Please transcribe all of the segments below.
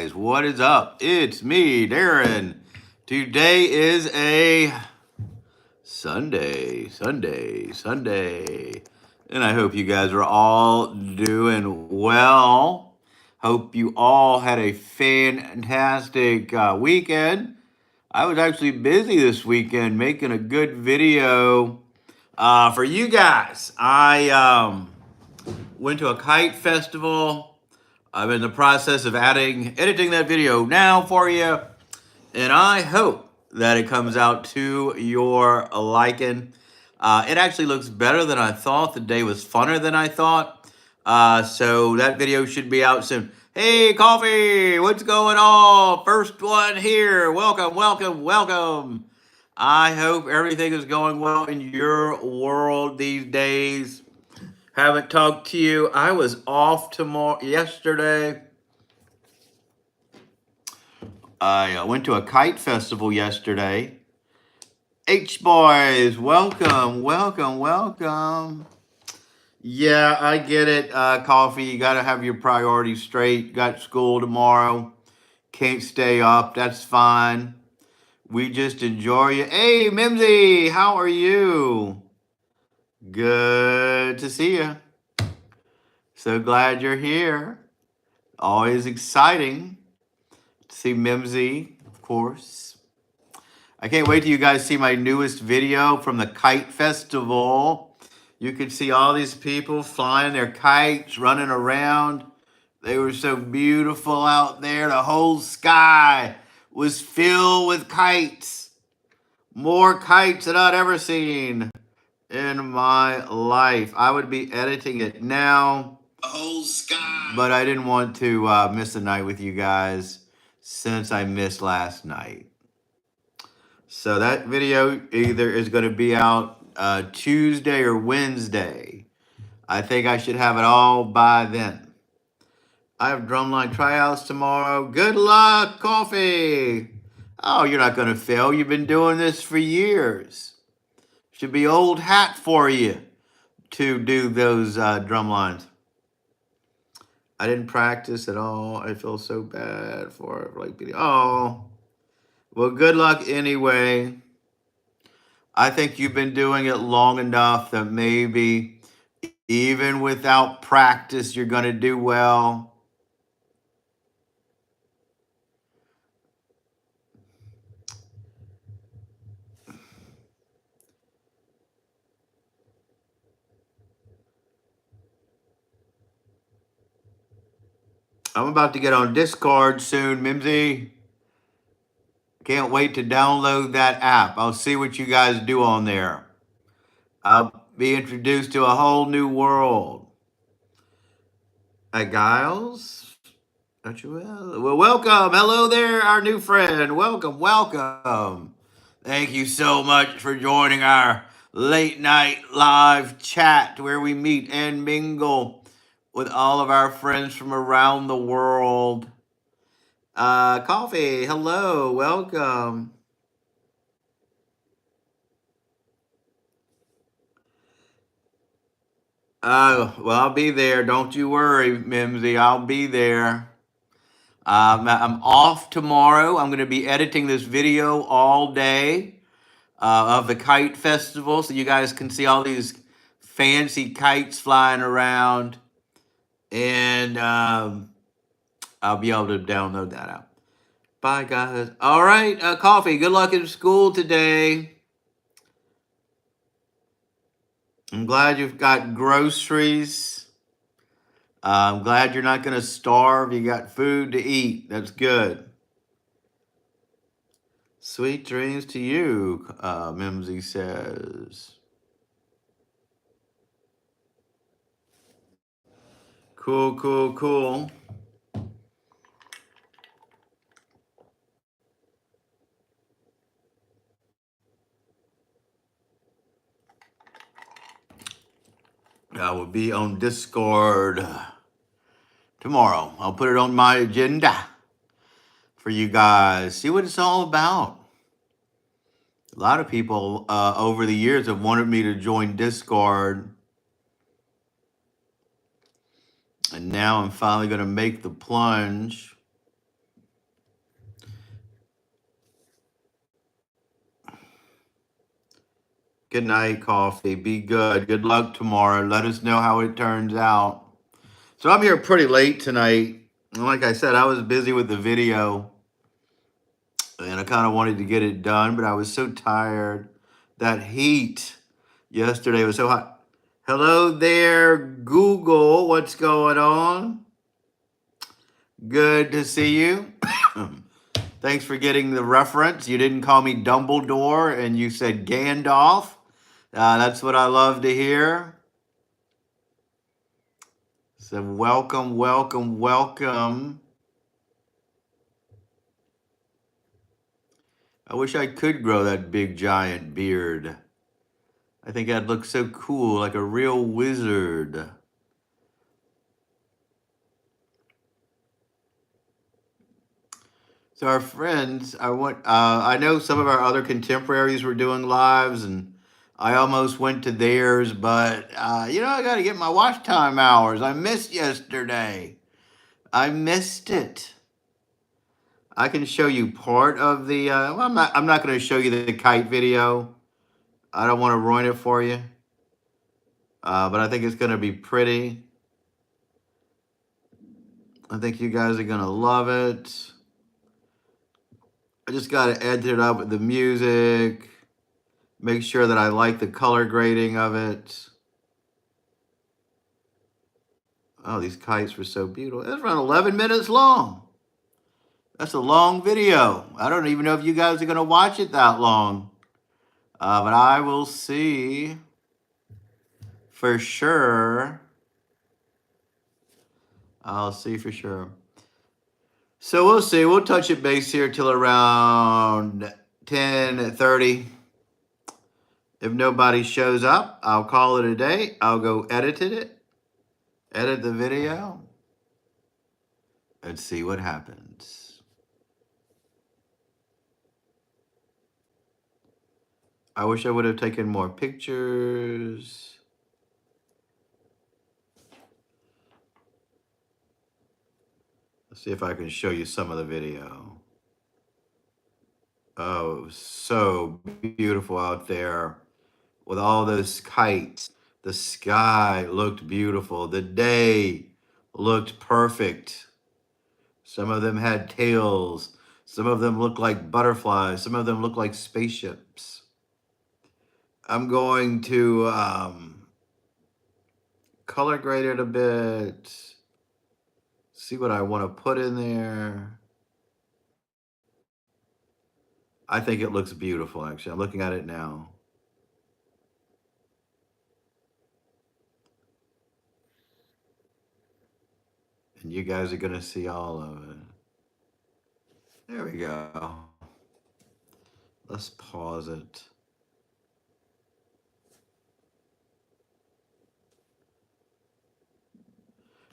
guys? What is up? It's me, Darren. Today is a Sunday. And I hope you guys are all doing well. Hope you all had a fantastic weekend. I was actually busy this weekend making a good video for you guys. I went to a kite festival. I'm in the process of editing that video now for you, and I hope that it comes out to your liking. It actually looks better than I thought. The day was funner than I thought. So that video should be out soon. Hey, Coffee, what's going on? First one here. Welcome. I hope everything is going well in your world these days. Haven't talked to you. I was off yesterday. I went to a kite festival yesterday. H-Boys, welcome. Yeah, I get it. Coffee, you got to have your priorities straight. Got school tomorrow. Can't stay up. That's fine. We just enjoy you. Hey, Mimsy, how are you? Good to see you. So glad you're here. Always exciting to see Mimsy, of course. I can't wait till you guys see my newest video from the Kite Festival. You can see all these people flying their kites, running around. They were so beautiful out there. The whole sky was filled with kites. More kites than I'd ever seen in my life. I would be editing it now, the whole sky, but I didn't want to miss a night with you guys since I missed last night. So that video either is going to be out Tuesday or Wednesday. I think I should have it all by then. I have drumline tryouts tomorrow. Good luck, Coffee. Oh, you're not going to fail. You've been doing this for years. Should be old hat for you to do those drum lines. I didn't practice at all. I feel so bad for it. Oh, well, good luck anyway. I think you've been doing it long enough that maybe even without practice, you're going to do well. I'm about to get on Discord soon, Mimsy. Can't wait to download that app. I'll see what you guys do on there. I'll be introduced to a whole new world. Hi, Giles. Don't you will? Well, welcome. Hello there, our new friend. Welcome. Thank you so much for joining our late night live chat where we meet and mingle with all of our friends from around the world. Coffee, hello, welcome. Well, I'll be there. Don't you worry, Mimsy. I'll be there. I'm off tomorrow. I'm going to be editing this video all day of the Kite Festival so you guys can see all these fancy kites flying around. And I'll be able to download that app. Bye, guys. All right, Coffee, good luck in school today. I'm glad you've got groceries. I'm glad you're not going to starve. You got food to eat. That's good. Sweet dreams to you, Mimsy says. Cool. I will be on Discord tomorrow. I'll put it on my agenda for you guys. See what it's all about. A lot of people over the years have wanted me to join Discord. And now I'm finally going to make the plunge. Good night, Coffee. Be good. Good luck tomorrow. Let us know how it turns out. So I'm here pretty late tonight. And like I said, I was busy with the video and I kind of wanted to get it done, but I was so tired. That heat yesterday was so hot. Hello there, Google. What's going on? Good to see you. Thanks for getting the reference. You didn't call me Dumbledore and you said Gandalf. That's what I love to hear. So welcome, welcome, welcome. I wish I could grow that big giant beard. I think I'd look so cool, like a real wizard. So our friends, I know some of our other contemporaries were doing lives, and I almost went to theirs, but I got to get my watch time hours. I missed yesterday. I missed it. I can show you part of the. Well, I'm not going to show you the kite video. I don't want to ruin it for you. But I think it's going to be pretty. I think you guys are going to love it. I just got to edit it up with the music. Make sure that I like the color grading of it. Oh, these kites were so beautiful. It's around 11 minutes long. That's a long video. I don't even know if you guys are going to watch it that long. But I will see for sure. I'll see for sure. So we'll see. We'll touch it base here till around 10:30. If nobody shows up, I'll call it a day. I'll go edit the video, and see what happens. I wish I would have taken more pictures. Let's see if I can show you some of the video. Oh, it was so beautiful out there with all those kites. The sky looked beautiful. The day looked perfect. Some of them had tails. Some of them looked like butterflies. Some of them looked like spaceships. I'm going to color grade it a bit. See what I want to put in there. I think it looks beautiful, actually. I'm looking at it now. And you guys are going to see all of it. There we go. Let's pause it.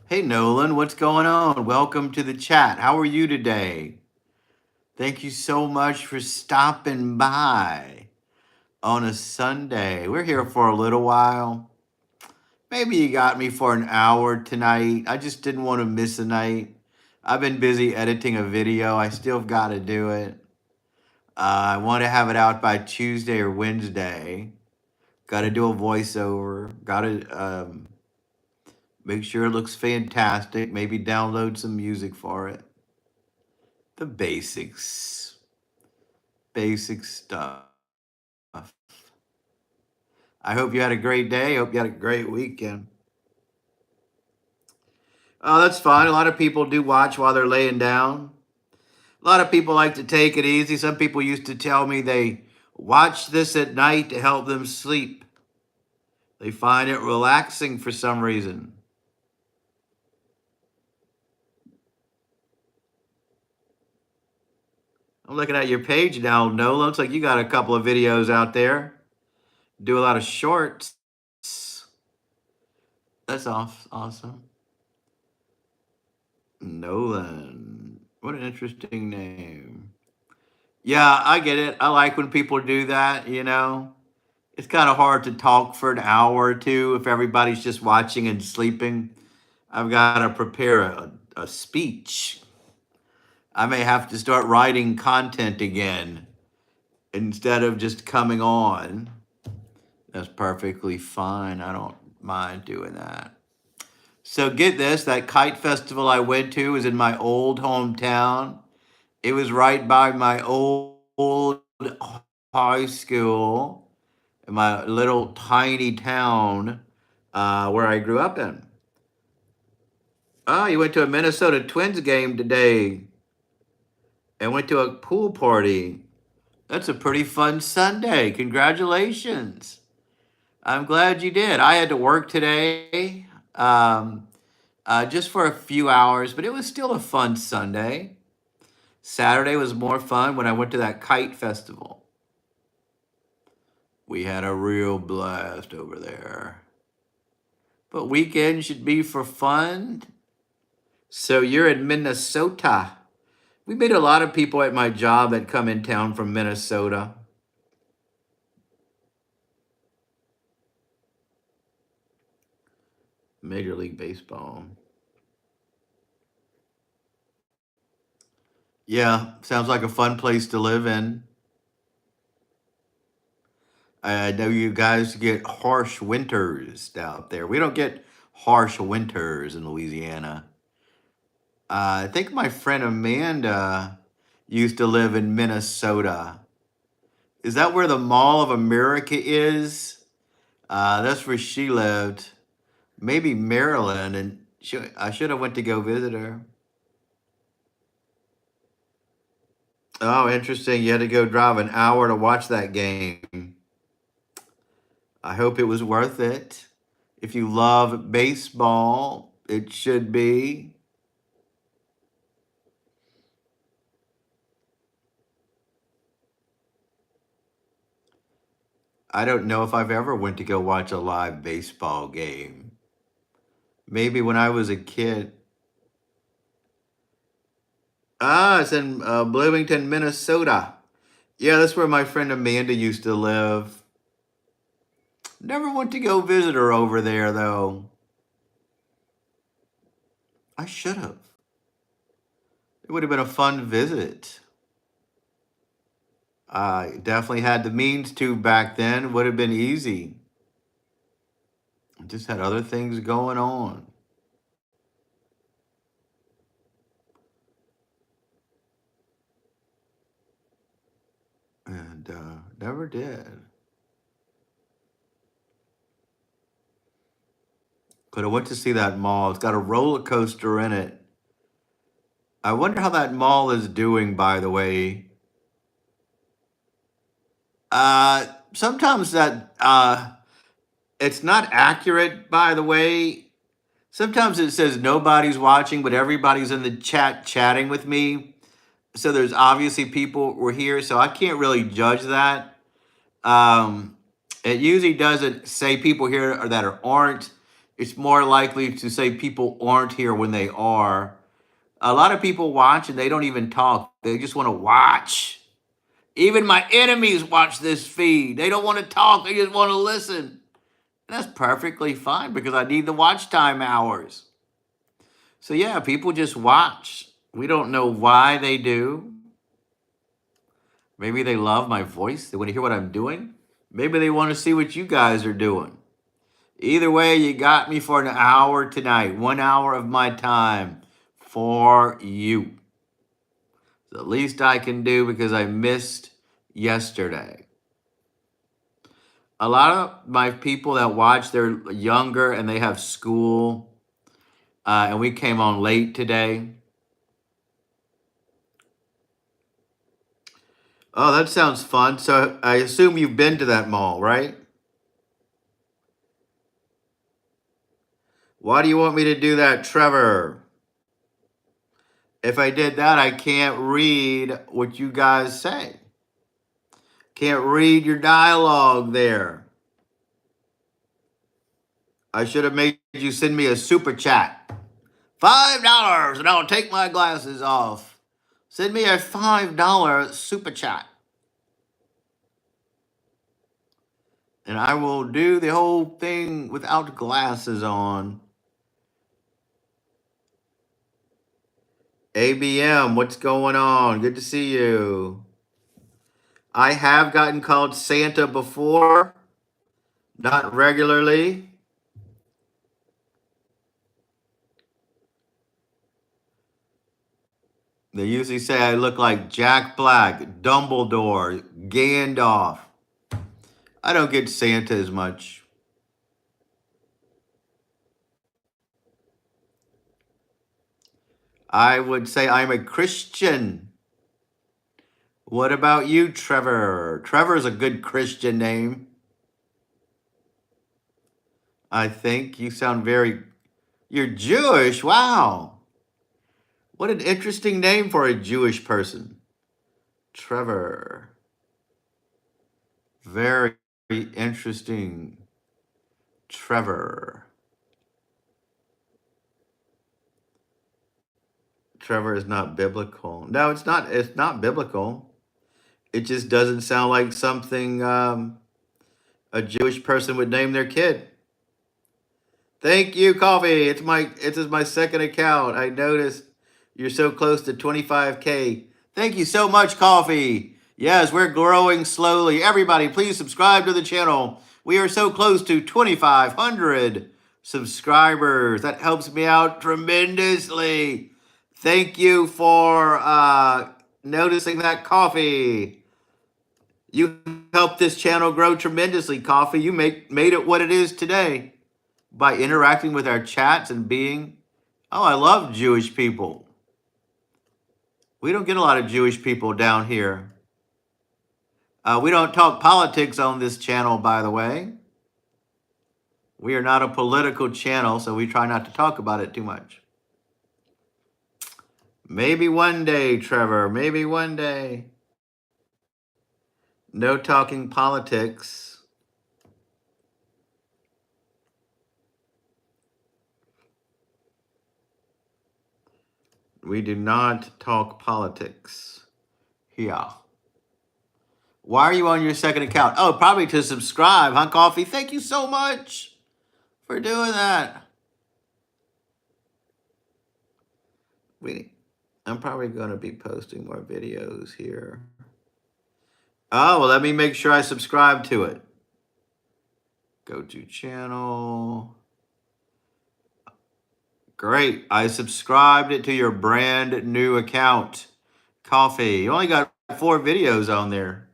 Hey, Nolan, what's going on? Welcome to the chat. How are you today? Thank you so much for stopping by on a Sunday. We're here for a little while. Maybe you got me for an hour tonight. I just didn't want to miss a night. I've been busy editing a video. I still got to do it. I want to have it out by Tuesday or Wednesday. Got to do a voiceover. Got to make sure it looks fantastic. Maybe download some music for it. The basics. Basic stuff. I hope you had a great day. I hope you had a great weekend. Oh, that's fine. A lot of people do watch while they're laying down. A lot of people like to take it easy. Some people used to tell me they watch this at night to help them sleep. They find it relaxing for some reason. I'm looking at your page now, Nola. Looks like you got a couple of videos out there. Do a lot of shorts. That's awesome. Nolan. What an interesting name. Yeah, I get it. I like when people do that, It's kind of hard to talk for an hour or two if everybody's just watching and sleeping. I've got to prepare a speech. I may have to start writing content again instead of just coming on. That's perfectly fine. I don't mind doing that. So get this, that kite festival I went to was in my old hometown. It was right by my old high school in my little tiny town where I grew up in. Oh, you went to a Minnesota Twins game today and went to a pool party. That's a pretty fun Sunday. Congratulations. I'm glad you did. I had to work today just for a few hours, but it was still a fun Sunday. Saturday was more fun when I went to that kite festival. We had a real blast over there. But weekend should be for fun. So you're in Minnesota. We meet a lot of people at my job that come in town from Minnesota. Major League Baseball. Yeah, sounds like a fun place to live in. I know you guys get harsh winters out there. We don't get harsh winters in Louisiana. I think my friend Amanda used to live in Minnesota. Is that where the Mall of America is? That's where she lived. Maybe Maryland, and I should have went to go visit her. Oh, interesting. You had to go drive an hour to watch that game. I hope it was worth it. If you love baseball, it should be. I don't know if I've ever went to go watch a live baseball game. Maybe when I was a kid. Ah, it's in Bloomington, Minnesota. Yeah, that's where my friend Amanda used to live. Never went to go visit her over there, though. I should have. It would have been a fun visit. I definitely had the means to back then. Would have been easy. I just had other things going on. And never did. Could have went to see that mall. It's got a roller coaster in it. I wonder how that mall is doing, by the way. Sometimes that it's not accurate, by the way. Sometimes it says nobody's watching, but everybody's in the chat chatting with me. So there's obviously people were here, so I can't really judge that. Um, it usually doesn't say people here or that aren't. It's more likely to say people aren't here when they are. A lot of people watch and they don't even talk. They just want to watch. Even my enemies watch this feed. They don't want to talk. They just want to listen. And that's perfectly fine because I need the watch time hours. So yeah, people just watch. We don't know why they do. Maybe they love my voice. They want to hear what I'm doing. Maybe they want to see what you guys are doing. Either way, you got me for an hour tonight. 1 hour of my time for you. The least I can do because I missed yesterday. A lot of my people that watch, they're younger and they have school. And we came on late today. Oh, that sounds fun. So I assume you've been to that mall, right? Why do you want me to do that, Trevor? If I did that, I can't read what you guys say. Can't read your dialogue there. I should have made you send me a super chat. $5 and I'll take my glasses off. Send me a $5 super chat. And I will do the whole thing without glasses on. ABM, what's going on? Good to see you. I have gotten called Santa before. Not regularly. They usually say I look like Jack Black, Dumbledore, Gandalf. I don't get Santa as much. I would say I'm a Christian. What about you, Trevor? Trevor's a good Christian name. I think you sound very. You're Jewish. Wow. What an interesting name for a Jewish person. Trevor. Very interesting. Trevor. Trevor is not biblical. No, it's not. It's not biblical. It just doesn't sound like something a Jewish person would name their kid. Thank you, Coffee. It is my second account. I noticed you're so close to 25K. Thank you so much, Coffee. Yes, we're growing slowly. Everybody, please subscribe to the channel. We are so close to 2,500 subscribers. That helps me out tremendously. Thank you for noticing that, Coffee. You helped this channel grow tremendously, Coffee. You made it what it is today by interacting with our chats and being. Oh, I love Jewish people. We don't get a lot of Jewish people down here. We don't talk politics on this channel, by the way. We are not a political channel, so we try not to talk about it too much. Maybe one day, Trevor. Maybe one day. No talking politics. We do not talk politics here. Why are you on your second account? Oh, probably to subscribe, huh, Coffee? Thank you so much for doing that. I'm probably going to be posting more videos here. Oh, well, let me make sure I subscribe to it. Go to channel. Great. I subscribed it to your brand new account. Coffee. You only got 4 videos on there.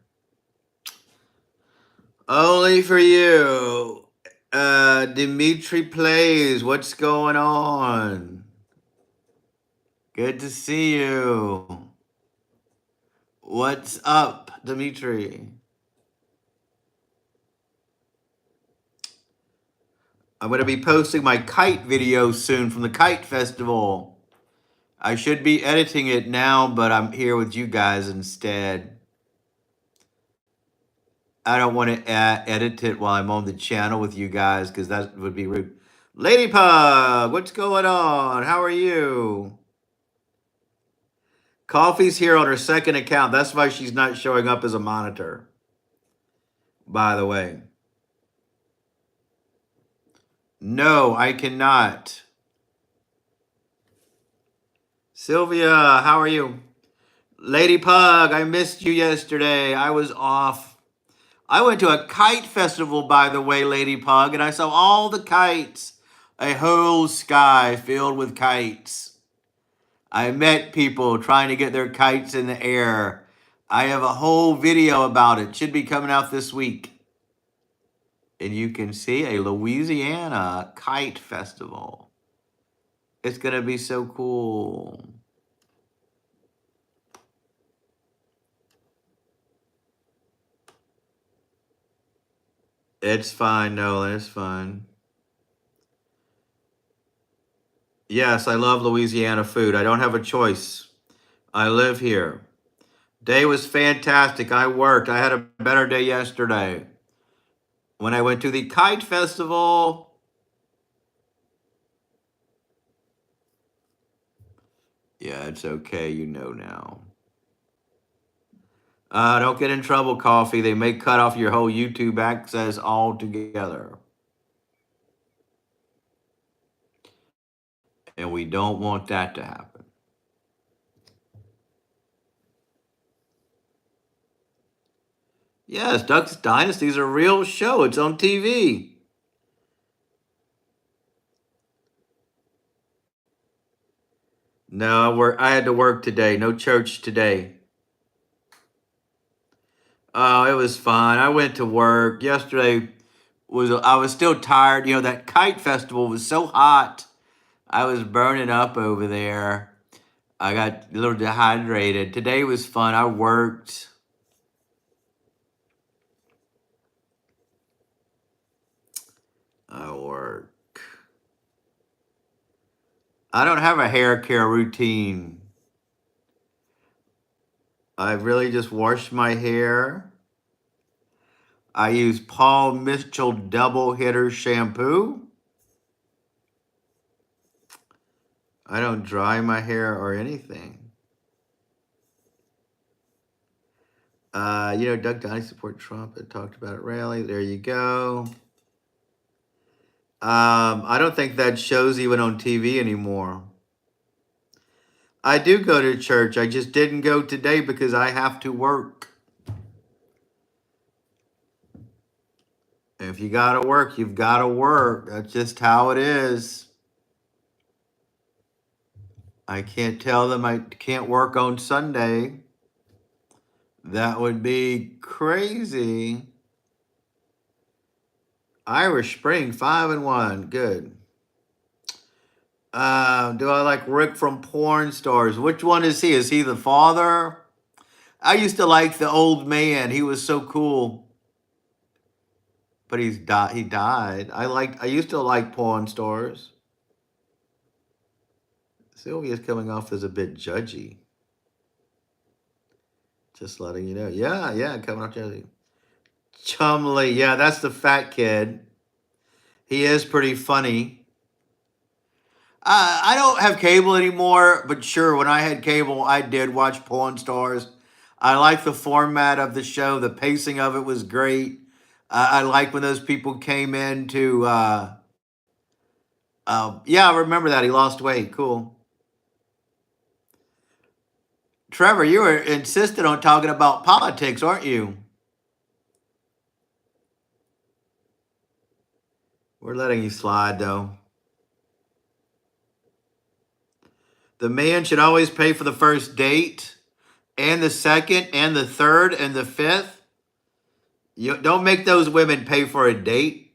Only for you. Dimitri Plays. What's going on? Good to see you. What's up, Dimitri? I'm going to be posting my kite video soon from the Kite Festival. I should be editing it now, but I'm here with you guys instead. I don't want to edit it while I'm on the channel with you guys because that would be rude. Lady Pug, what's going on? How are you? Coffee's here on her second account. That's why she's not showing up as a monitor, by the way. No, I cannot. Sylvia, how are you? Lady Pug, I missed you yesterday. I was off. I went to a kite festival, by the way, Lady Pug, and I saw all the kites. A whole sky filled with kites. I met people trying to get their kites in the air. I have a whole video about it. Should be coming out this week. And you can see a Louisiana kite festival. It's going to be so cool. It's fine, Nolan. It's fine. Yes, I love Louisiana food. I don't have a choice. I live here. Day was fantastic. I worked. I had a better day yesterday. When I went to the kite festival. Yeah, it's okay. You know now. Don't get in trouble, Coffee. They may cut off your whole YouTube access altogether. And we don't want that to happen. Yes, Duck's Dynasty is a real show. It's on TV. No, I had to work today. No church today. Oh, it was fun. I went to work yesterday. I was still tired. You know, that kite festival was so hot. I was burning up over there. I got a little dehydrated. Today was fun. I worked. I work. I don't have a hair care routine. I really just wash my hair. I use Paul Mitchell Double Hitter shampoo. I don't dry my hair or anything. Doug Donnie support Trump. I talked about it rally. There you go. I don't think that show's even on TV anymore. I do go to church. I just didn't go today because I have to work. If you gotta work, you've gotta work. That's just how it is. I can't tell them I can't work on Sunday. That would be crazy. Irish Spring 5-1. Good. Do I like Rick from Porn Stars? Which one is he? Is he the father? I used to like the old man. He was so cool. But he died. I used to like Porn Stars. Sylvia's coming off as a bit judgy. Just letting you know. Yeah, coming off judgy. Chumley. Yeah, that's the fat kid. He is pretty funny. I don't have cable anymore, but sure, when I had cable, I did watch Porn Stars. I like the format of the show. The pacing of it was great. I like when those people came in to, yeah, I remember that. He lost weight. Cool. Trevor, you were insistent on talking about politics, aren't you? We're letting you slide, though. The man should always pay for the first date and the second and the third and the fifth. You don't make those women pay for a date.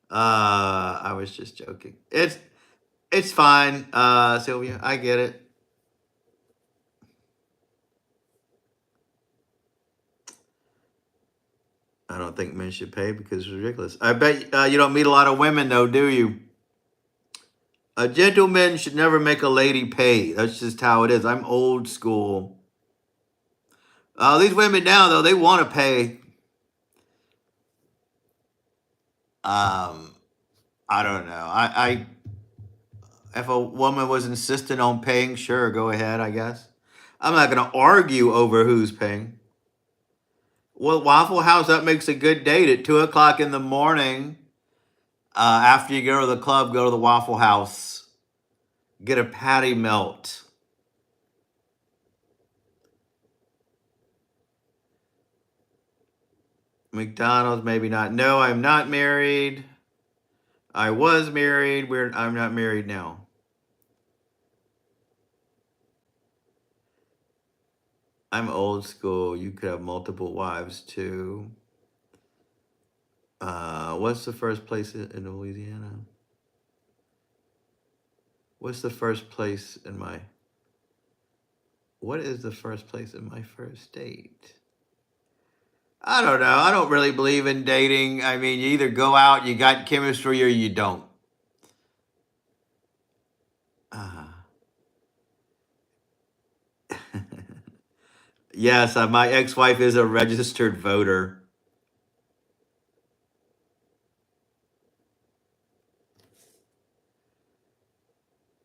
I was just joking. It's fine, Sylvia. I get it. I don't think men should pay because it's ridiculous. I bet you don't meet a lot of women though, do you? A gentleman should never make a lady pay. That's just how it is. I'm old school. These women now though, they want to pay. Um, I don't know. If a woman was insistent on paying, sure, go ahead. I guess I'm not going to argue over who's paying. Well, Waffle House, that makes a good date at 2 o'clock in the morning. After you go to the club, go to the Waffle House. Get a patty melt. McDonald's, maybe not. No, I'm not married. I was married. I'm not married now. I'm old school. You could have multiple wives too. What's the first place in Louisiana? What's the first place in my? What is the first place in my first date? I don't know. I don't really believe in dating. I mean, you either go out, you got chemistry, or you don't. Uh, yes, my ex-wife is a registered voter.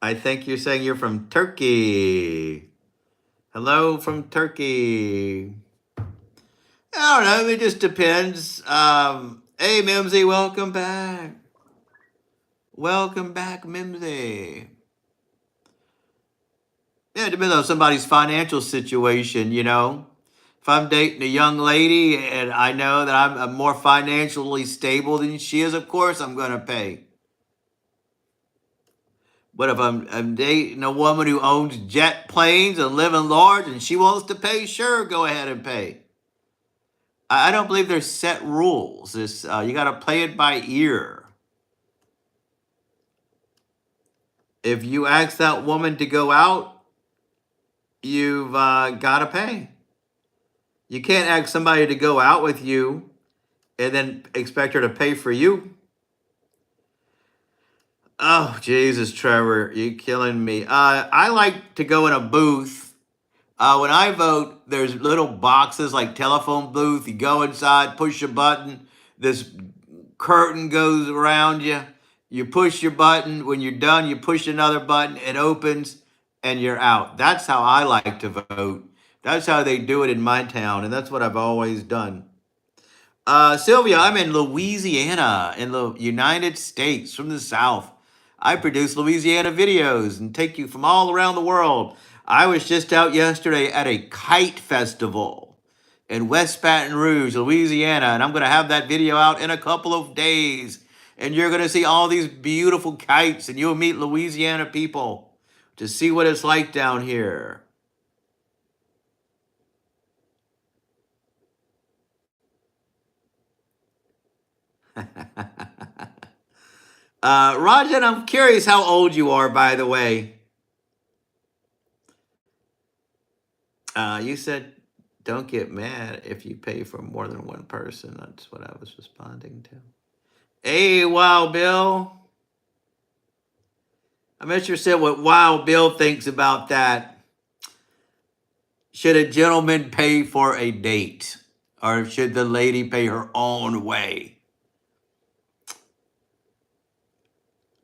I think you're saying you're from Turkey. Hello from Turkey. I don't know. It just depends. Hey, Mimsy, welcome back. Welcome back, Mimsy. Yeah, it depends on somebody's financial situation, you know. If I'm dating a young lady and I know that I'm more financially stable than she is, of course I'm going to pay. But if I'm dating a woman who owns jet planes and living large and she wants to pay, sure, go ahead and pay. I don't believe there's set rules. You got to play it by ear. If you ask that woman to go out, you've got to pay. You can't ask somebody to go out with you and then expect her to pay for you. Oh, Jesus, Trevor, you're killing me. I like to go in a booth. When I vote, there's little boxes like telephone booth. You go inside, push a button. This curtain goes around you. You push your button. When you're done, you push another button. It opens, and you're out. That's how I like to vote. That's how they do it in my town, and that's what I've always done. Sylvia, I'm in Louisiana, in the United States, from the South. I produce Louisiana videos and take you from all around the world. I was just out yesterday at a kite festival in West Baton Rouge, Louisiana, and I'm going to have that video out in a couple of days. And you're going to see all these beautiful kites, and you'll meet Louisiana people to see what it's like down here. Rajan, I'm curious how old you are, by the way. You said don't get mad if you pay for more than one person. That's what I was responding to. Hey, Wow Bill. I'm interested what Wow Bill thinks about that. Should a gentleman pay for a date? Or should the lady pay her own way?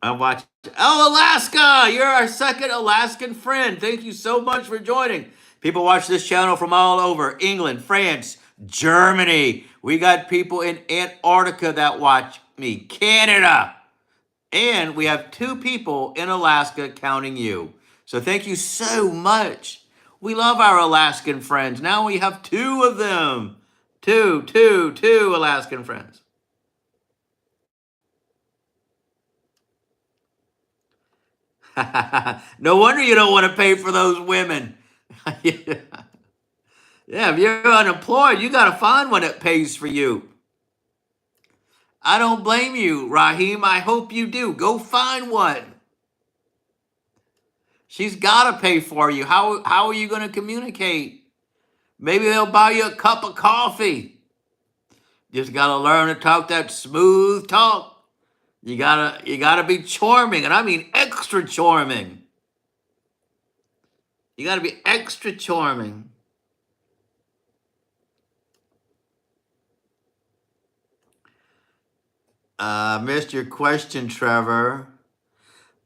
I'm watching. Oh, Alaska! You're our second Alaskan friend. Thank you so much for joining. People watch this channel from all over England, France, Germany. We got people in Antarctica that watch me, Canada. And we have 2 people in Alaska counting you. So thank you so much. We love our Alaskan friends. Now we have 2 of them. Two Alaskan friends. No wonder you don't want to pay for those women. Yeah, if you're unemployed, you got to find one that pays for you. I don't blame you, Raheem. I hope you do. Go find one. She's got to pay for you. How are you going to communicate? Maybe they'll buy you a cup of coffee. Just got to learn to talk that smooth talk. You gotta be charming, and I mean extra charming. You got to be extra charming. Missed your question, Trevor.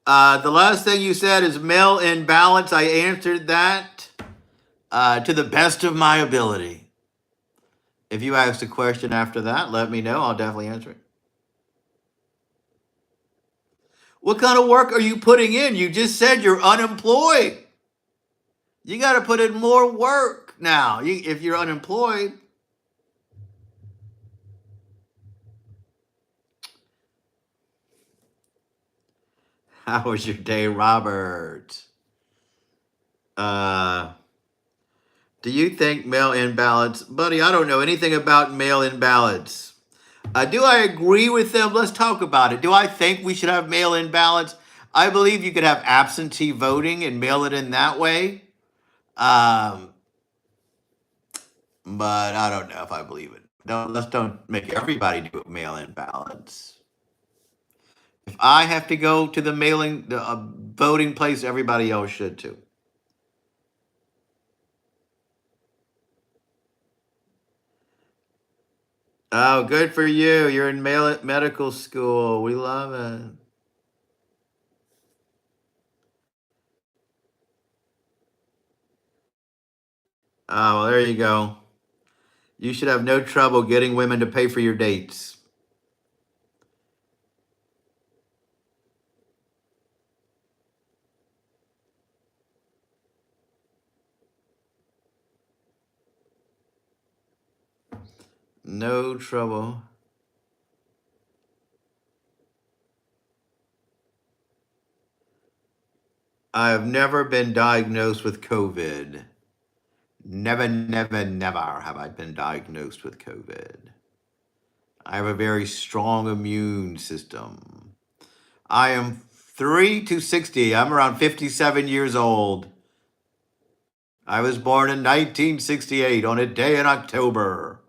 The last thing you said is male imbalance. I answered that to the best of my ability. If you ask a question after that, let me know. I'll definitely answer it. What kind of work are you putting in? You just said you're unemployed. You got to put in more work now if you're unemployed. How was your day, Robert? Uh, do you think male imbalance? Buddy, I don't know anything about male imbalance. Do I agree with them? Let's talk about it. Do I think we should have mail in ballots? I believe you could have absentee voting and mail it in that way. Um, but I don't know if I believe it. Let's don't make everybody do mail in ballots. If I have to go to the voting place, everybody else should too. Oh, good for you. You're in medical school. We love it. Oh, well, there you go. You should have no trouble getting women to pay for your dates. No trouble. I have never been diagnosed with COVID. Never, never, never have I been diagnosed with COVID. I have a very strong immune system. I am 3 to 60. I'm around 57 years old. I was born in 1968 on a day in October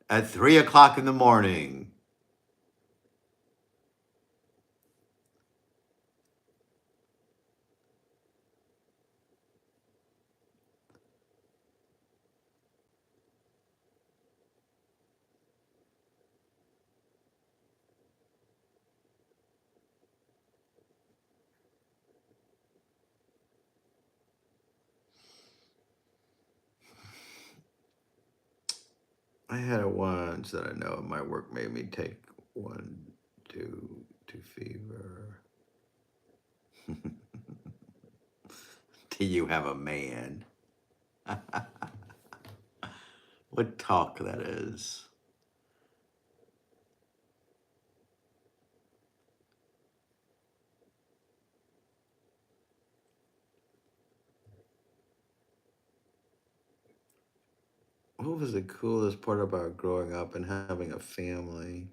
at 3 o'clock in the morning. I had a once that I know my work made me take one, two fever. Do you have a man? What talk that is. What was the coolest part about growing up and having a family?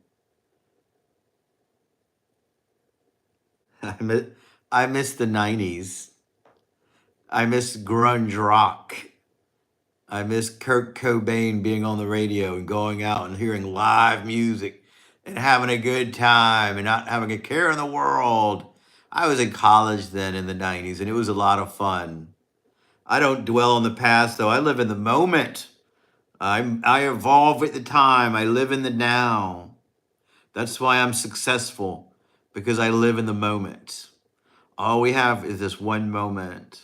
I miss, I miss the 90s. I miss grunge rock. I miss Kurt Cobain being on the radio and going out and hearing live music and having a good time and not having a care in the world. I was in college then in the 90s and it was a lot of fun. I don't dwell on the past though. I live in the moment. I evolve with the time. I live in the now. That's why I'm successful because I live in the moment. All we have is this one moment.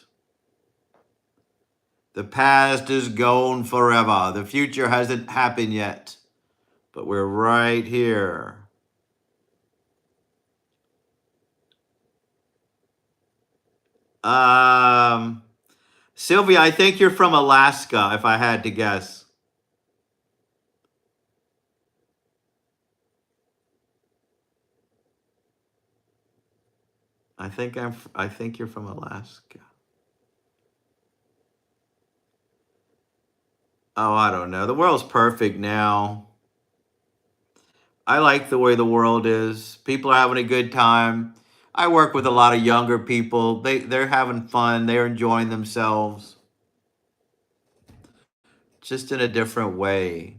The past is gone forever. The future hasn't happened yet, but we're right here. Um, Sylvia, I think you're from Alaska, if I had to guess. I think you're from Alaska. Oh, I don't know. The world's perfect now. I like the way the world is. People are having a good time. I work with a lot of younger people. They're having fun. They're enjoying themselves, just in a different way.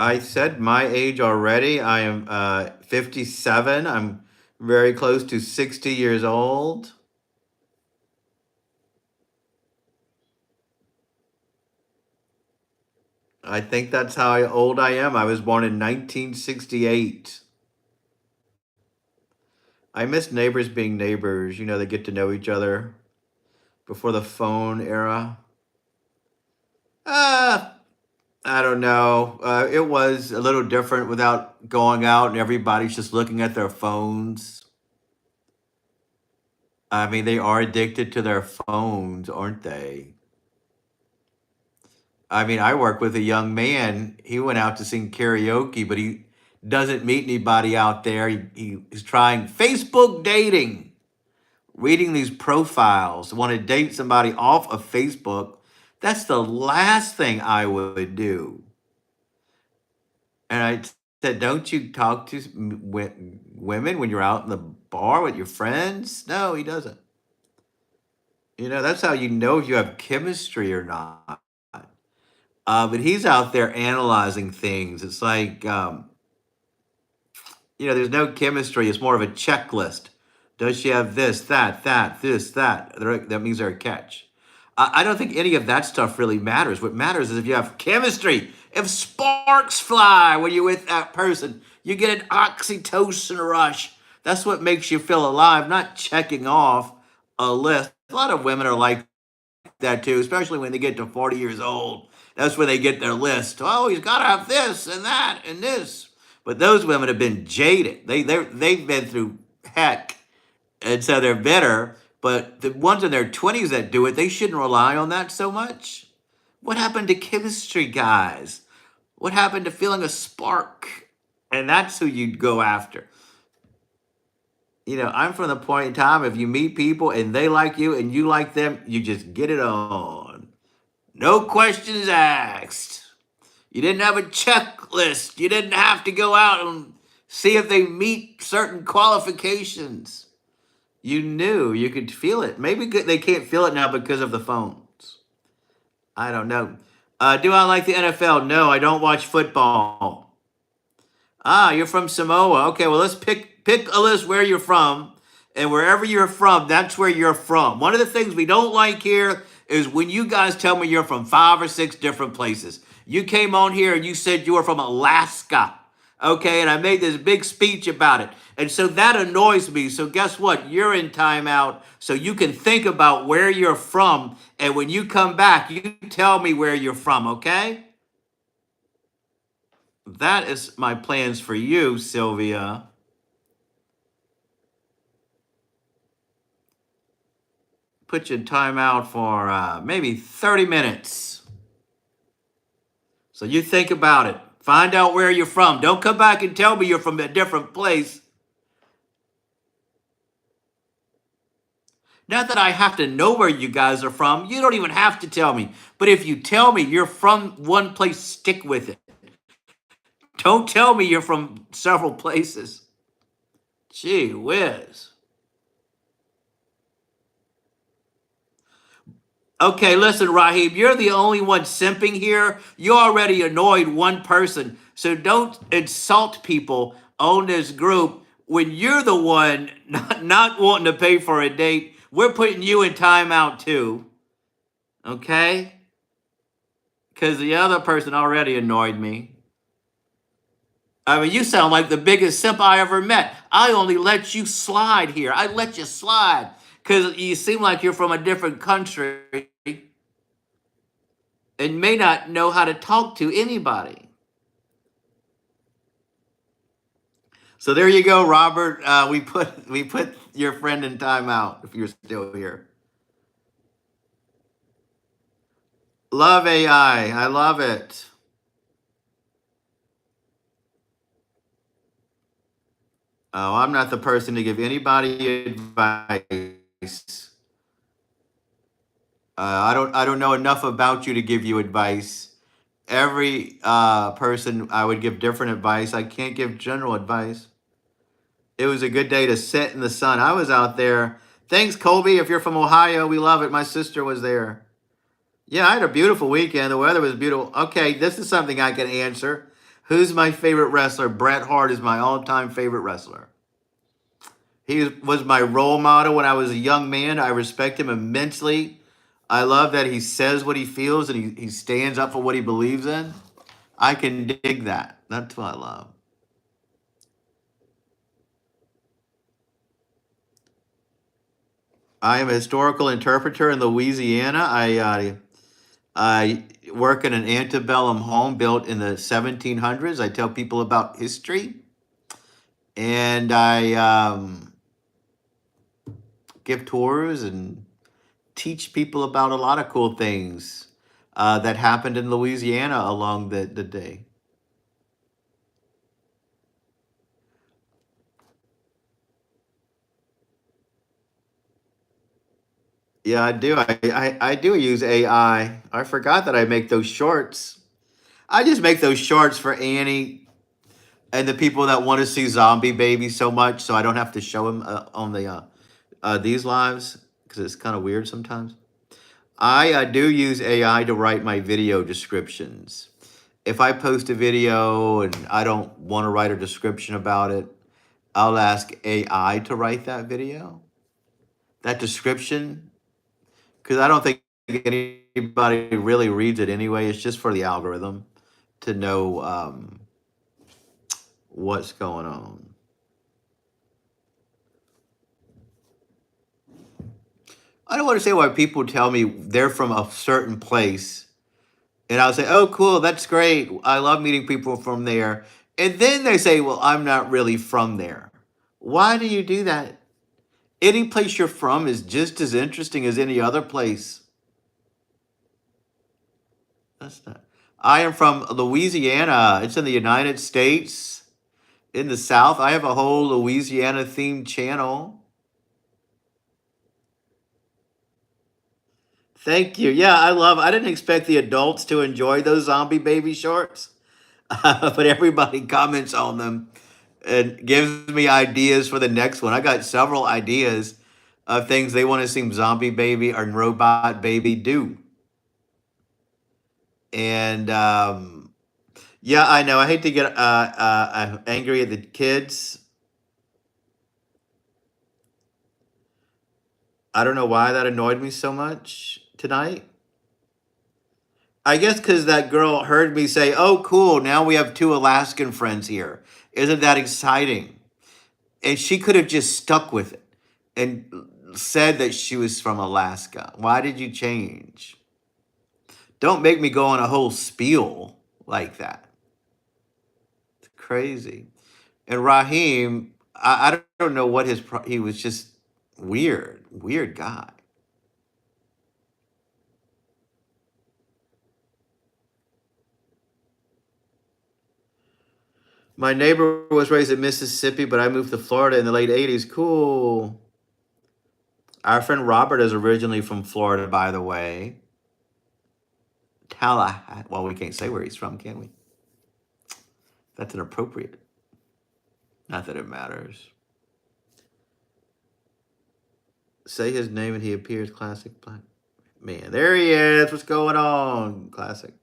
I said my age already. I am 57. I'm very close to 60 years old. I think that's how old I am. I was born in 1968. I miss neighbors being neighbors. You know, they get to know each other before the phone era. Uh, I don't know. It was a little different without going out and everybody's just looking at their phones. I mean, they are addicted to their phones, aren't they? I mean, I work with a young man. He went out to sing karaoke, but he doesn't meet anybody out there. He's trying Facebook dating, reading these profiles, want to date somebody off of Facebook. That's the last thing I would do. And said, don't you talk to women when you're out in the bar with your friends? No, he doesn't. You know, that's how you know if you have chemistry or not. But he's out there analyzing things. It's like, there's no chemistry. It's more of a checklist. Does she have this, that, this, that? That means they're a catch. I don't think any of that stuff really matters. What matters is if you have chemistry, if sparks fly when you're with that person, you get an oxytocin rush. That's what makes you feel alive, not checking off a list. A lot of women are like that too, especially when they get to 40 years old. That's when they get their list. Oh, he's got to have this and that and this. But those women have been jaded. They've been through heck. And so they're better. But the ones in their 20s that do it, they shouldn't rely on that so much. What happened to chemistry, guys? What happened to feeling a spark? And that's who you'd go after. I'm from the point in time, if you meet people and they like you and you like them, you just get it on. No questions asked. You didn't have a checklist. You didn't have to go out and see if they meet certain qualifications. You knew, you could feel it. Maybe they can't feel it now because of the phones. I don't know. Do I like the NFL? No, I don't watch football. Ah, you're from Samoa. Okay, well, let's pick a list where you're from, and wherever you're from, that's where you're from. One of the things we don't like here is when you guys tell me you're from 5 or 6 different places. You came on here and you said you were from Alaska. Okay, and I made this big speech about it. And so that annoys me. So guess what? You're in timeout, so you can think about where you're from. And when you come back, you tell me where you're from, okay? That is my plans for you, Sylvia. Put you in timeout for maybe 30 minutes. So you think about it. Find out where you're from. Don't come back and tell me you're from a different place. Not that I have to know where you guys are from. You don't even have to tell me. But if you tell me you're from one place, stick with it. Don't tell me you're from several places. Gee whiz. Okay, listen, Raheem, you're the only one simping here. You already annoyed one person. So don't insult people on this group when you're the one not wanting to pay for a date. We're putting you in timeout too. Okay? Because the other person already annoyed me. I mean, you sound like the biggest simp I ever met. I only let you slide here. I let you slide because you seem like you're from a different country and may not know how to talk to anybody. So there you go, Robert. We put your friend in timeout if you're still here. Love AI. I love it. Oh, I'm not the person to give anybody advice. I don't know enough about you to give you advice. Every person I would give different advice. I can't give general advice. It was a good day to sit in the sun. I was out there. Thanks, Colby. If you're from Ohio, we love it. My sister was there. Yeah, I had a beautiful weekend. The weather was beautiful. Okay, this is something I can answer. Who's my favorite wrestler? Bret Hart is my all-time favorite wrestler. He was my role model when I was a young man. I respect him immensely. I love that he says what he feels and he stands up for what he believes in. I can dig that. That's what I love. I am a historical interpreter in Louisiana. I work in an antebellum home built in the 1700s. I tell people about history, and I give tours and teach people about a lot of cool things that happened in Louisiana along the day. Yeah, I do. I do use AI. I forgot that I make those shorts. I just make those shorts for Annie and the people that want to see zombie babies so much, so I don't have to show them on these lives because it's kind of weird sometimes. I do use AI to write my video descriptions. If I post a video and I don't want to write a description about it, I'll ask AI to write that video, that description, because I don't think anybody really reads it anyway. It's just for the algorithm to know what's going on. I don't understand why people tell me they're from a certain place, and I'll say, "Oh, cool, that's great. I love meeting people from there." And then they say, "Well, I'm not really from there." Why do you do that? Any place you're from is just as interesting as any other place. That's not. I am from Louisiana. It's in the United States, in the South. I have a whole Louisiana themed channel. Thank you. Yeah, I didn't expect the adults to enjoy those zombie baby shorts, but everybody comments on them and gives me ideas for the next one. I got several ideas of things they want to see zombie baby or robot baby do. And yeah, I know. I hate to get angry at the kids. I don't know why that annoyed me so much tonight. I guess because that girl heard me say, "Oh, cool! Now we have two Alaskan friends here. Isn't that exciting?" And she could have just stuck with it and said that she was from Alaska. Why did you change? Don't make me go on a whole spiel like that. It's crazy. And Raheem, I don't know what he was just weird guy. My neighbor was raised in Mississippi, but I moved to Florida in the late 80s. Cool. Our friend Robert is originally from Florida, by the way. Tallahassee. Well, we can't say where he's from, can we? That's inappropriate. Not that it matters. Say his name and he appears. Classic black man. There he is. What's going on? Classic.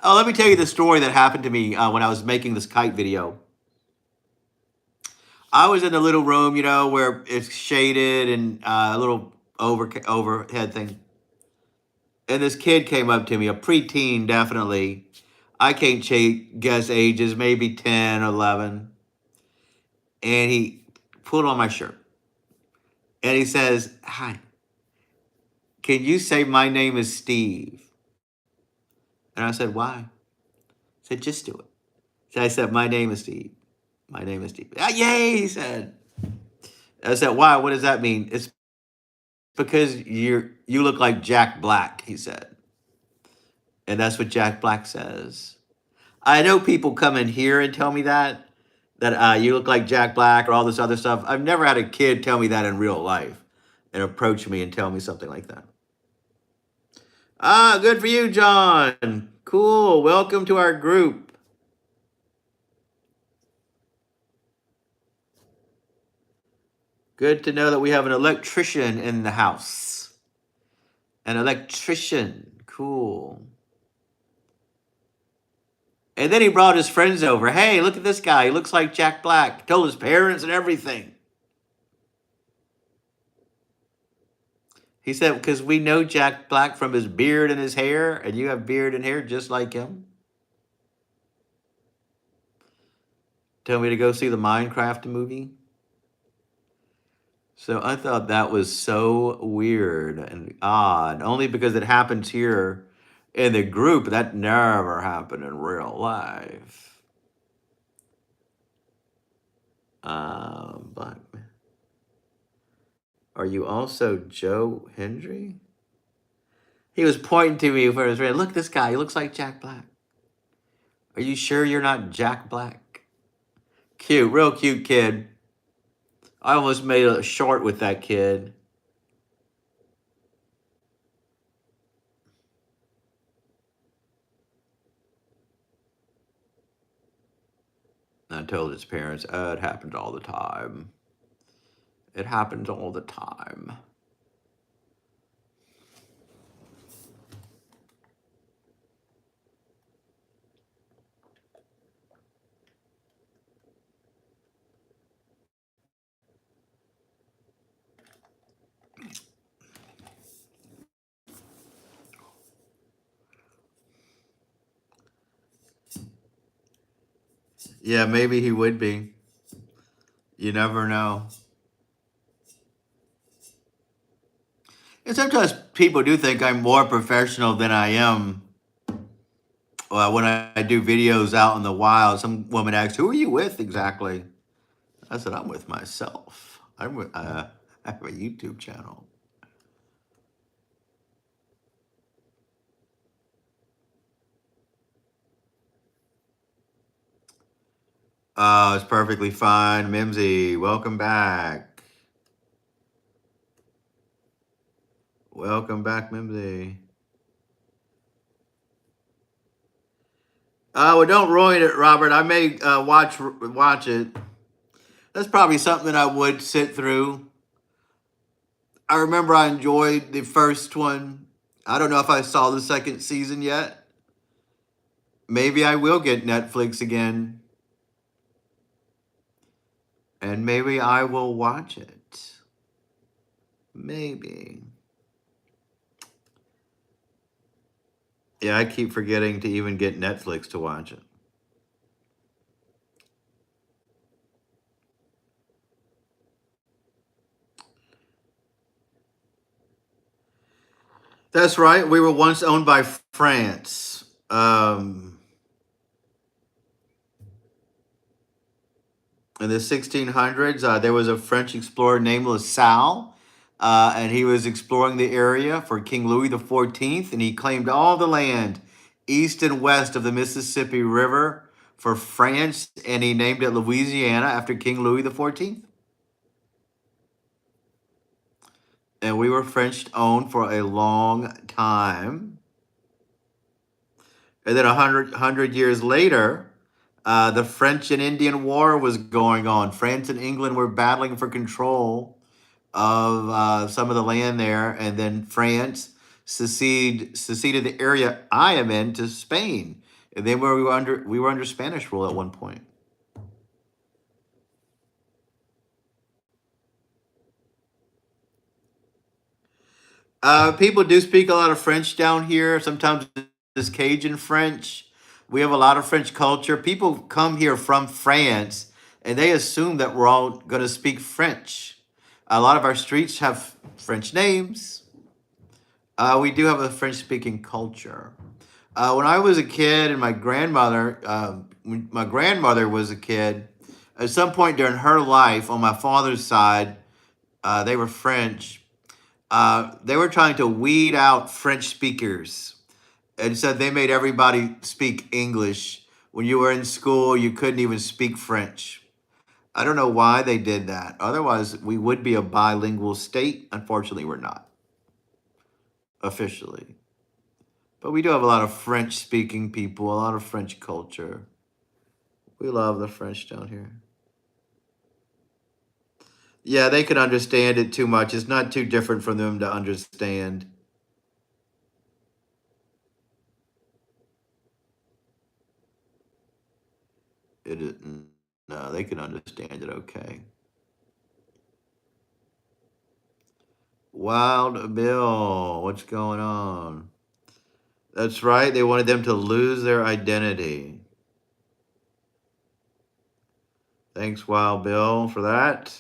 Oh, let me tell you the story that happened to me when I was making this kite video. I was in the little room, where it's shaded and a little overhead thing. And this kid came up to me, a preteen, definitely. I can't guess ages, maybe 10, 11. And he pulled on my shirt. And he says, "Hi, can you say my name is Steve?" And I said, "Why?" He said, "Just do it." So I said, "My name is Steve. My name is Steve." "Ah, yay," he said. I said, "Why? What does that mean?" "It's because you look like Jack Black," he said. And that's what Jack Black says. I know people come in here and tell me that you look like Jack Black or all this other stuff. I've never had a kid tell me that in real life and approach me and tell me something like that. Ah, good for you, John. Cool. Welcome to our group. Good to know that we have an electrician in the house. An electrician. Cool. And then he brought his friends over. "Hey, look at this guy. He looks like Jack Black." Told his parents and everything. He said, "Because we know Jack Black from his beard and his hair, and you have beard and hair just like him." Tell me to go see the Minecraft movie. So I thought that was so weird and odd, only because it happens here in the group. That never happened in real life. But are you also Joe Hendry? He was pointing to me for his friend. "Look, this guy. He looks like Jack Black. Are you sure you're not Jack Black?" Cute, real cute kid. I almost made a short with that kid. I told his parents, "It happens all the time. It happens all the time." Yeah, maybe he would be. You never know. And sometimes people do think I'm more professional than I am. When I do videos out in the wild, some woman asks, "Who are you with exactly?" I said, I'm with myself. I have a YouTube channel. Oh, it's perfectly fine. Mimsy, welcome back. Welcome back, Mimsy. Well, don't ruin it, Robert. I may watch it. That's probably something I would sit through. I remember I enjoyed the first one. I don't know if I saw the second season yet. Maybe I will get Netflix again, and maybe I will watch it. Maybe. Yeah, I keep forgetting to even get Netflix to watch it. That's right. We were once owned by France. In the 1600s, there was a French explorer named La Salle, and he was exploring the area for King Louis XIV, and he claimed all the land east and west of the Mississippi River for France, and he named it Louisiana after King Louis XIV. And we were French owned for a long time. And then 100 years later, the French and Indian War was going on. France and England were battling for control of some of the land there, and then France seceded the area I am in to Spain, and then we were under Spanish rule at one point. People do speak a lot of French down here. Sometimes it's Cajun French. We have a lot of French culture. People come here from France and they assume that we're all going to speak French. A lot of our streets have French names. We do have a French speaking culture. When I was a kid and when my grandmother was a kid, at some point during her life on my father's side, they were French. They were trying to weed out French speakers, and so they made everybody speak English. When you were in school, you couldn't even speak French. I don't know why they did that. Otherwise, we would be a bilingual state. Unfortunately, we're not officially. But we do have a lot of French speaking people, a lot of French culture. We love the French down here. Yeah, they can understand it too much. It's not too different from them to understand. It is, no, they can understand it okay. Wild Bill, what's going on? That's right. They wanted them to lose their identity. Thanks, Wild Bill, for that,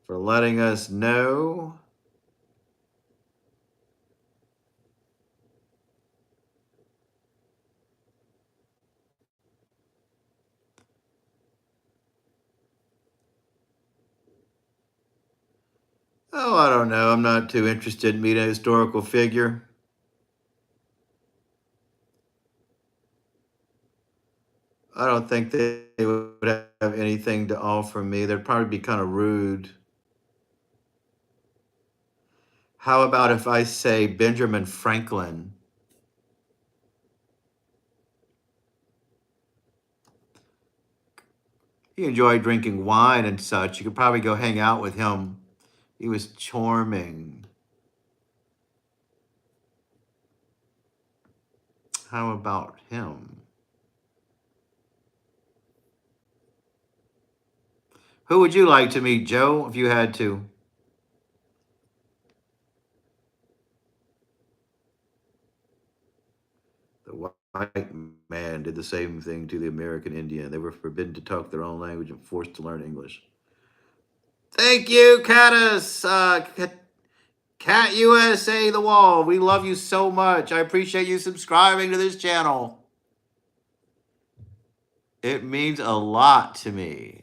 for letting us know. Oh, I don't know. I'm not too interested in meeting a historical figure. I don't think they would have anything to offer me. They'd probably be kind of rude. How about if I say Benjamin Franklin? He enjoyed drinking wine and such. You could probably go hang out with him. He was charming. How about him? Who would you like to meet, Joe, if you had to? The white man did the same thing to the American Indian. They were forbidden to talk their own language and forced to learn English. Thank you, Catus. Cat USA The Wall. We love you so much. I appreciate you subscribing to this channel. It means a lot to me.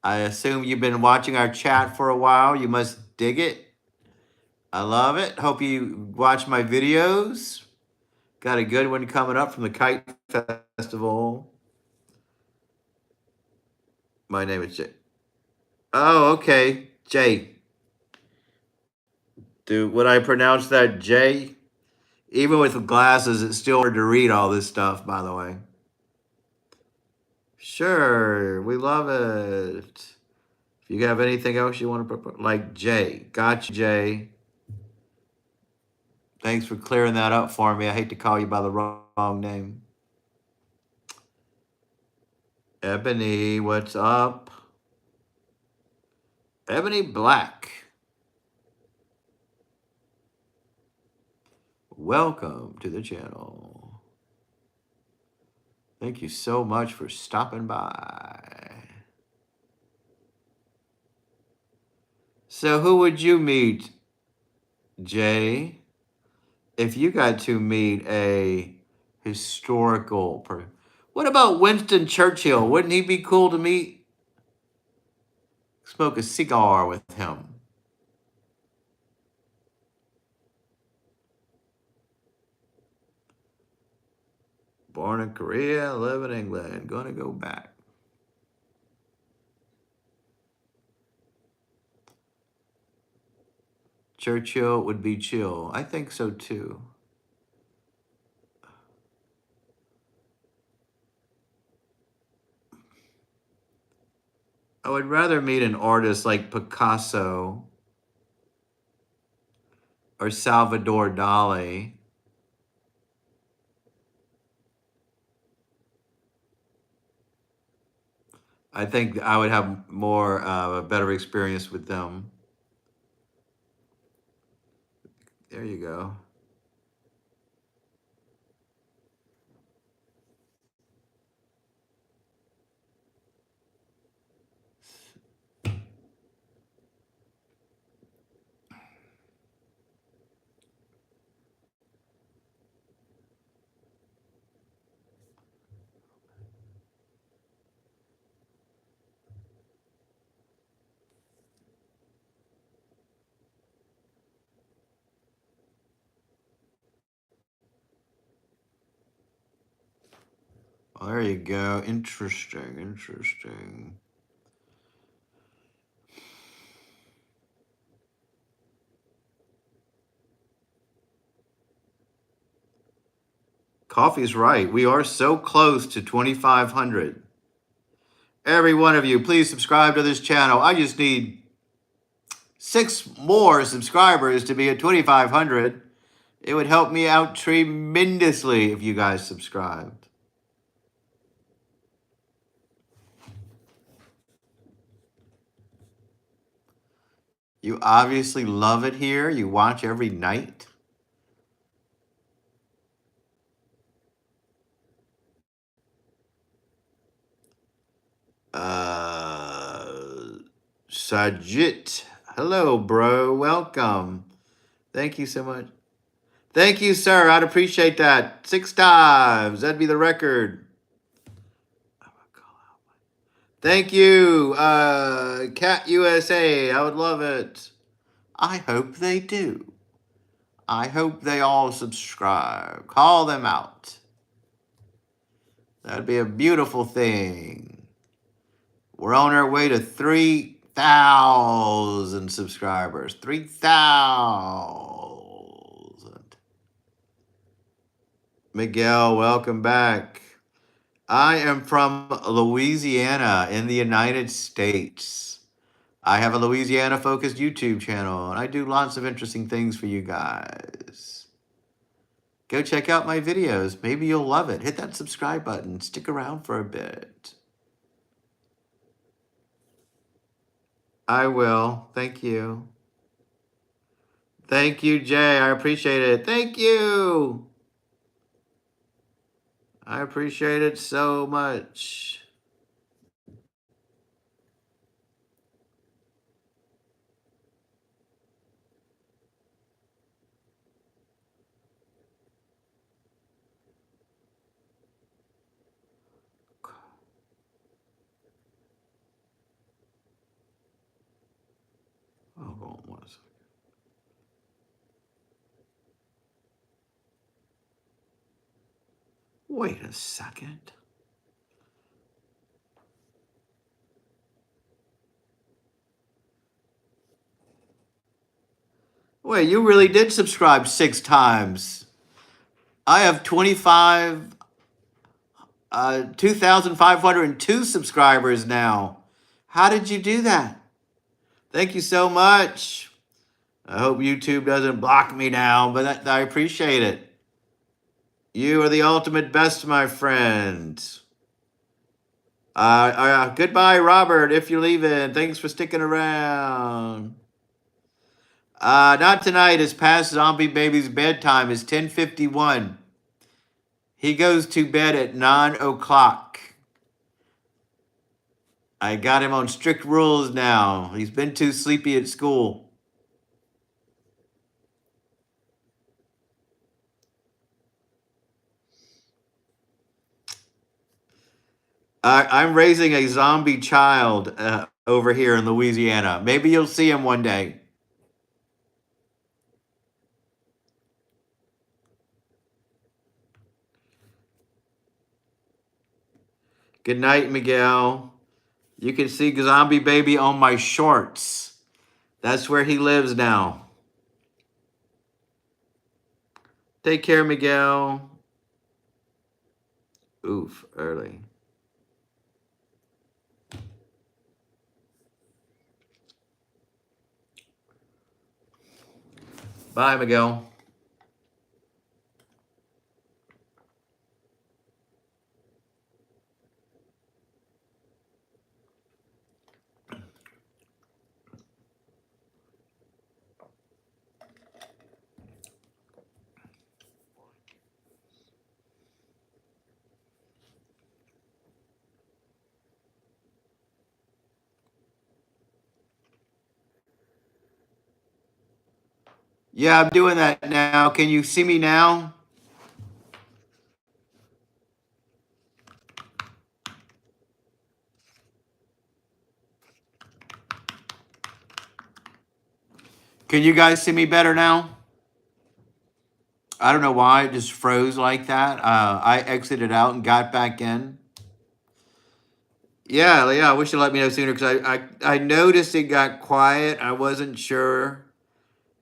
I assume you've been watching our chat for a while. You must dig it. I love it. Hope you watch my videos. Got a good one coming up from the Kite Festival. My name is Jay. Oh, okay. Jay. Would I pronounce that Jay? Even with glasses, it's still hard to read all this stuff, by the way. Sure, we love it. If you have anything else you want to put, like Jay. Gotcha, Jay. Thanks for clearing that up for me. I hate to call you by the wrong name. Ebony, what's up? Ebony Black. Welcome to the channel. Thank you so much for stopping by. So who would you meet, Jay, if you got to meet a historical person? What about Winston Churchill? Wouldn't he be cool to meet? Smoke a cigar with him. Born in Korea, live in England. Gonna go back. Churchill would be chill. I think so too. I would rather meet an artist like Picasso or Salvador Dali. I think I would have more a better experience with them. There you go. Well, there you go. Interesting, interesting. Coffee's right. We are so close to 2,500. Every one of you, please subscribe to this channel. I just need 6 more subscribers to be at 2,500. It would help me out tremendously if you guys subscribed. You obviously love it here. You watch every night. Sajit. Hello, bro. Welcome. Thank you so much. Thank you, sir. I'd appreciate that. 6 times. That'd be the record. Thank you, Cat USA. I would love it. I hope they do. I hope they all subscribe. Call them out. That'd be a beautiful thing. We're on our way to 3,000 subscribers. 3,000. Miguel, welcome back. I am from Louisiana in the United States. I have a Louisiana-focused YouTube channel, and I do lots of interesting things for you guys. Go check out my videos. Maybe you'll love it. Hit that subscribe button. Stick around for a bit. I will. Thank you. Thank you, Jay. I appreciate it. Thank you. I appreciate it so much. Wait a second. Wait, you really did subscribe 6 times. I have 2,502 subscribers now. How did you do that? Thank you so much. I hope YouTube doesn't block me now, but I appreciate it. You are the ultimate best, my friend. Goodbye, Robert, if you're leaving. Thanks for sticking around. Not tonight. It's past Zombie Baby's bedtime. It's 10:51. He goes to bed at 9 o'clock. I got him on strict rules now. He's been too sleepy at school. I'm raising a zombie child over here in Louisiana. Maybe you'll see him one day. Good night, Miguel. You can see Zombie Baby on my shorts. That's where he lives now. Take care, Miguel. Oof, early. Bye, Miguel. Yeah, I'm doing that now. Can you see me now? Can you guys see me better now? I don't know why it just froze like that. I exited out and got back in. Yeah, I wish you let me know sooner because I noticed it got quiet. I wasn't sure.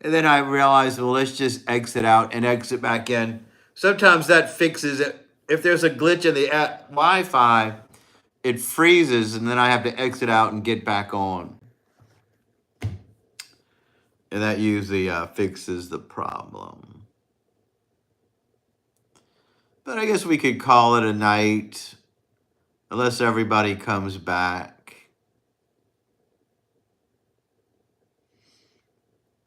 And then I realized, well, let's just exit out and exit back in. Sometimes that fixes it. If there's a glitch in the Wi-Fi, it freezes, and then I have to exit out and get back on. And that usually fixes the problem. But I guess we could call it a night, unless everybody comes back.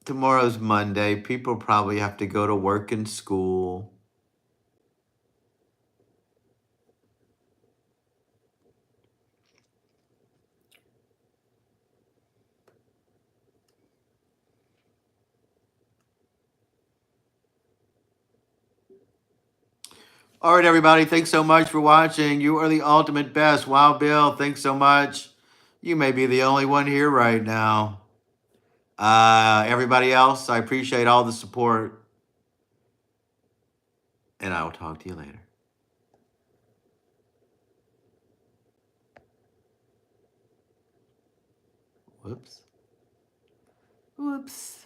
Tomorrow's Monday. People probably have to go to work and school. All right, everybody. Thanks so much for watching. You are the ultimate best. Wow, Bill. Thanks so much. You may be the only one here right now. Everybody else, I appreciate all the support. And I will talk to you later. Whoops. Whoops.